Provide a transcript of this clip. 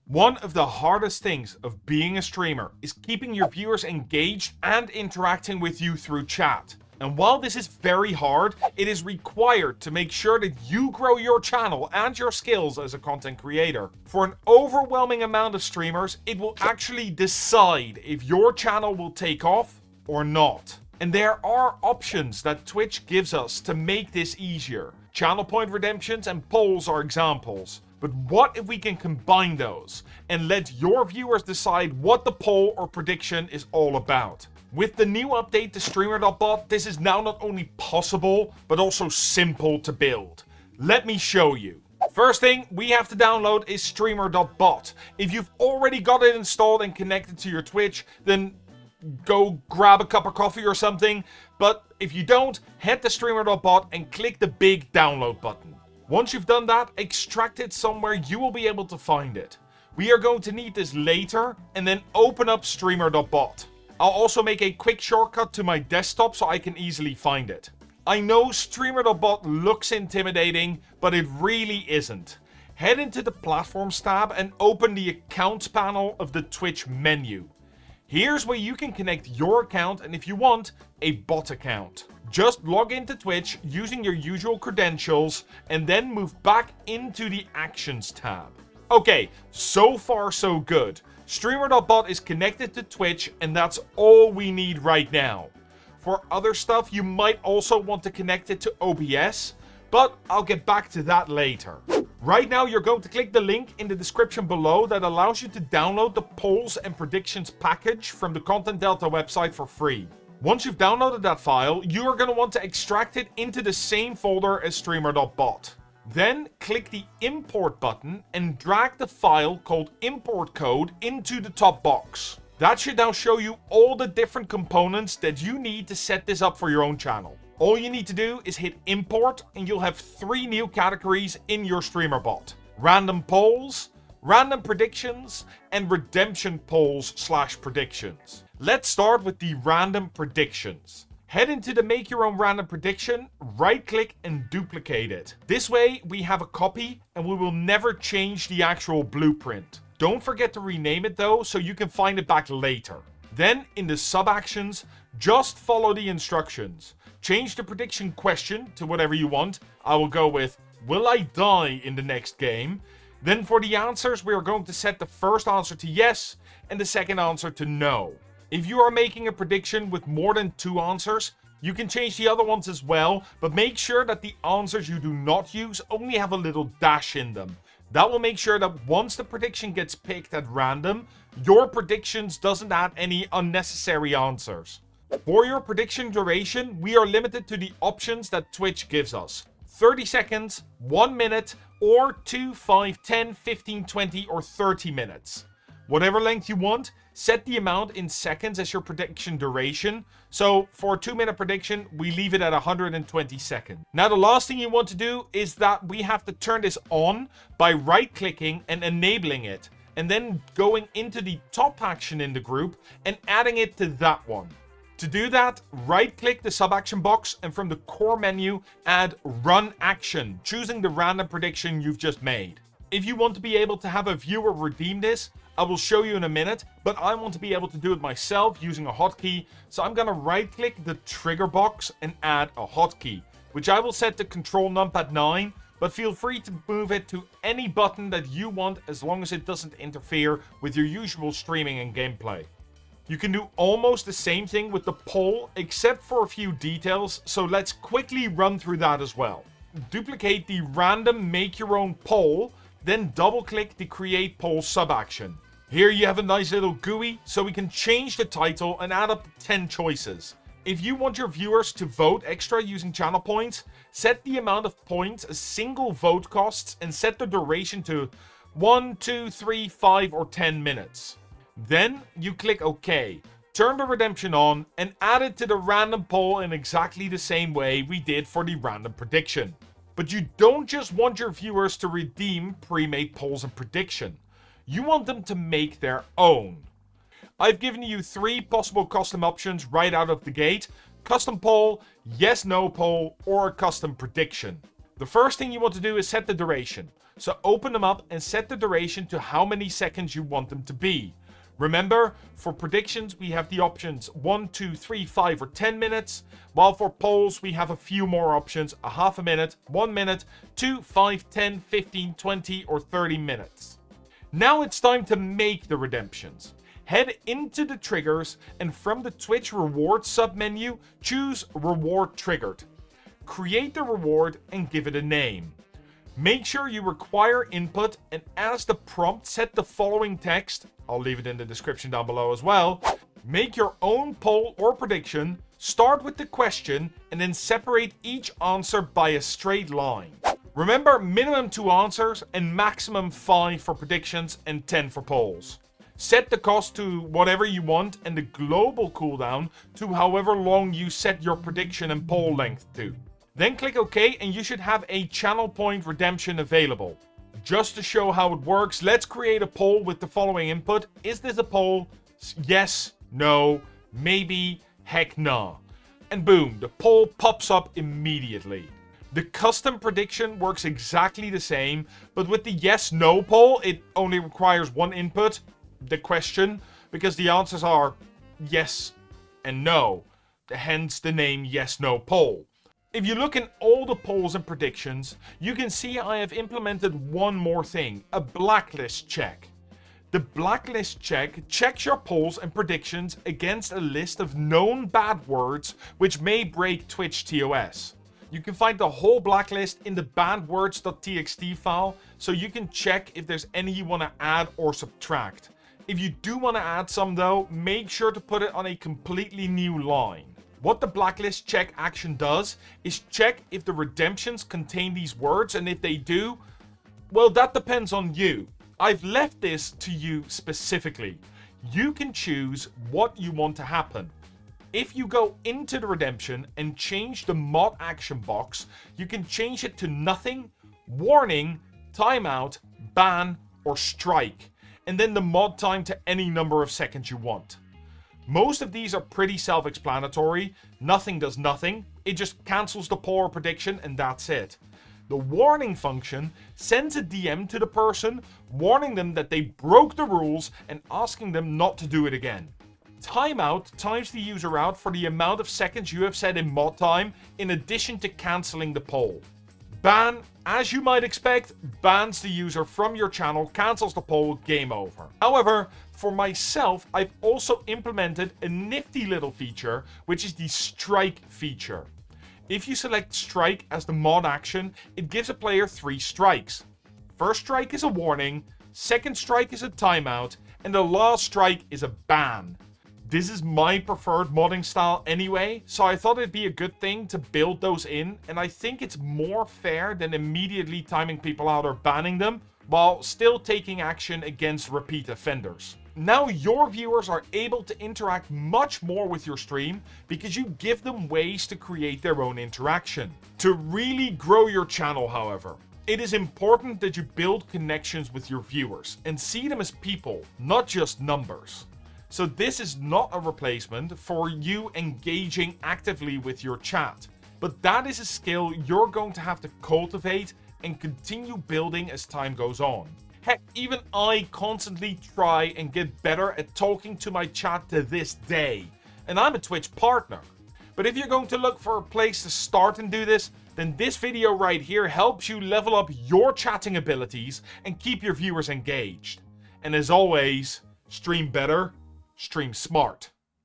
One of the hardest things of being a streamer is keeping your viewers engaged and interacting with you through chat. And while this is very hard, it is required to make sure that you grow your channel and your skills as a content creator. For an overwhelming amount of streamers, it will actually decide if your channel will take off or not. And there are options that Twitch gives us to make this easier. Channel point redemptions and polls are examples. But what if we can combine those and let your viewers decide what the poll or prediction is all about? With the new update to Streamer.Bot, this is now not only possible, but also simple to build. Let me show you. First thing we have to download is Streamer.Bot. If you've already got it installed and connected to your Twitch, then go grab a cup of coffee or something. But if you don't, head to Streamer.Bot and click the big download button. Once you've done that, extract it somewhere you will be able to find it. We are going to need this later, and then open up Streamer.Bot. I'll also make a quick shortcut to my desktop so I can easily find it. I know Streamer.Bot looks intimidating, but it really isn't. Head into the Platforms tab and open the Accounts panel of the Twitch menu. Here's where you can connect your account and, if you want, a bot account. Just log into Twitch using your usual credentials and then move back into the Actions tab. Okay, so far so good. Streamer.Bot is connected to Twitch and that's all we need right now. For other stuff, you might also want to connect it to OBS, but I'll get back to that later. Right now, you're going to click the link in the description below that allows you to download the polls and predictions package from the Content Delta website for free. Once you've downloaded that file, you are going to want to extract it into the same folder as Streamer.Bot. Then click the import button and drag the file called import code into the top box. That should now show you all the different components that you need to set this up for your own channel. All you need to do is hit import and you'll have 3 new categories in your Streamer.Bot. Random polls, random predictions, and redemption polls/predictions. Let's start with the random predictions. Head into the make your own random prediction, right click and duplicate it. This way we have a copy and we will never change the actual blueprint. Don't forget to rename it though, so you can find it back later. Then in the sub actions, just follow the instructions. Change the prediction question to whatever you want. I will go with, will I die in the next game? Then for the answers, we are going to set the first answer to yes and the second answer to no. If you are making a prediction with more than 2 answers, you can change the other ones as well, but make sure that the answers you do not use only have a little dash in them. That will make sure that once the prediction gets picked at random, your predictions doesn't add any unnecessary answers. For your prediction duration, we are limited to the options that Twitch gives us. 30 seconds, 1 minute, or 2, 5, 10, 15, 20, or 30 minutes. Whatever length you want, set the amount in seconds as your prediction duration. So for a 2-minute prediction, we leave it at 120 seconds. Now the last thing you want to do is that we have to turn this on by right-clicking and enabling it. And then going into the top action in the group and adding it to that one. To do that, right-click the sub-action box and from the core menu, add Run Action, choosing the random prediction you've just made. If you want to be able to have a viewer redeem this, I will show you in a minute, but I want to be able to do it myself using a hotkey, so I'm gonna right-click the trigger box and add a hotkey, which I will set to Control Numpad 9, but feel free to move it to any button that you want as long as it doesn't interfere with your usual streaming and gameplay. You can do almost the same thing with the poll, except for a few details, so let's quickly run through that as well. Duplicate the random make your own poll, then double click the create poll sub action. Here you have a nice little GUI, so we can change the title and add up to 10 choices. If you want your viewers to vote extra using channel points, set the amount of points a single vote costs and set the duration to 1, 2, 3, 5, or 10 minutes. Then you click OK, turn the redemption on, and add it to the random poll in exactly the same way we did for the random prediction. But you don't just want your viewers to redeem pre-made polls and prediction. You want them to make their own. I've given you 3 possible custom options right out of the gate: custom poll, yes no poll, or a custom prediction. The first thing you want to do is set the duration. So open them up and set the duration to how many seconds you want them to be. Remember, for predictions, we have the options 1, 2, 3, 5, or 10 minutes, while for polls, we have a few more options, a half a minute, 1 minute, 2, 5, 10, 15, 20, or 30 minutes. Now it's time to make the redemptions. Head into the triggers, and from the Twitch reward submenu, choose Reward Triggered. Create the reward and give it a name. Make sure you require input, and as the prompt, set the following text. I'll leave it in the description down below as well. Make your own poll or prediction. Start with the question and then separate each answer by a straight line. Remember, minimum 2 answers and maximum 5 for predictions and 10 for polls. Set the cost to whatever you want and the global cooldown to however long you set your prediction and poll length to. Then click OK and you should have a channel point redemption available. Just to show how it works, let's create a poll with the following input. Is this a poll? Yes, no, maybe, heck nah. And boom, the poll pops up immediately. The custom prediction works exactly the same, but with the yes-no poll, it only requires one input, the question, because the answers are yes and no, hence the name yes-no poll. If you look in all the polls and predictions, you can see I have implemented one more thing, a blacklist check. The blacklist check checks your polls and predictions against a list of known bad words which may break Twitch TOS. You can find the whole blacklist in the bandwords.txt file, so you can check if there's any you want to add or subtract. If you do want to add some though, make sure to put it on a completely new line. What the blacklist check action does is check if the redemptions contain these words, and if they do, well, that depends on you. I've left this to you specifically. You can choose what you want to happen. If you go into the redemption and change the mod action box, you can change it to nothing, warning, timeout, ban, or strike, and then the mod time to any number of seconds you want. Most of these are pretty self-explanatory. Nothing does nothing. It just cancels the poll or prediction and that's it. The warning function sends a DM to the person, warning them that they broke the rules and asking them not to do it again. Timeout times the user out for the amount of seconds you have set in mod time, in addition to cancelling the poll. Ban, as you might expect, bans the user from your channel, cancels the poll, game over. However, for myself, I've also implemented a nifty little feature, which is the strike feature. If you select strike as the mod action, it gives a player 3 strikes. First strike is a warning, second strike is a timeout, and the last strike is a ban. This is my preferred modding style anyway, so I thought it'd be a good thing to build those in, and I think it's more fair than immediately timing people out or banning them, while still taking action against repeat offenders. Now your viewers are able to interact much more with your stream because you give them ways to create their own interaction. To really grow your channel, however, it is important that you build connections with your viewers and see them as people, not just numbers. So this is not a replacement for you engaging actively with your chat, but that is a skill you're going to have to cultivate and continue building as time goes on. Heck, even I constantly try and get better at talking to my chat to this day, and I'm a Twitch partner. But if you're going to look for a place to start and do this, then this video right here helps you level up your chatting abilities and keep your viewers engaged. And as always, stream better, stream smart.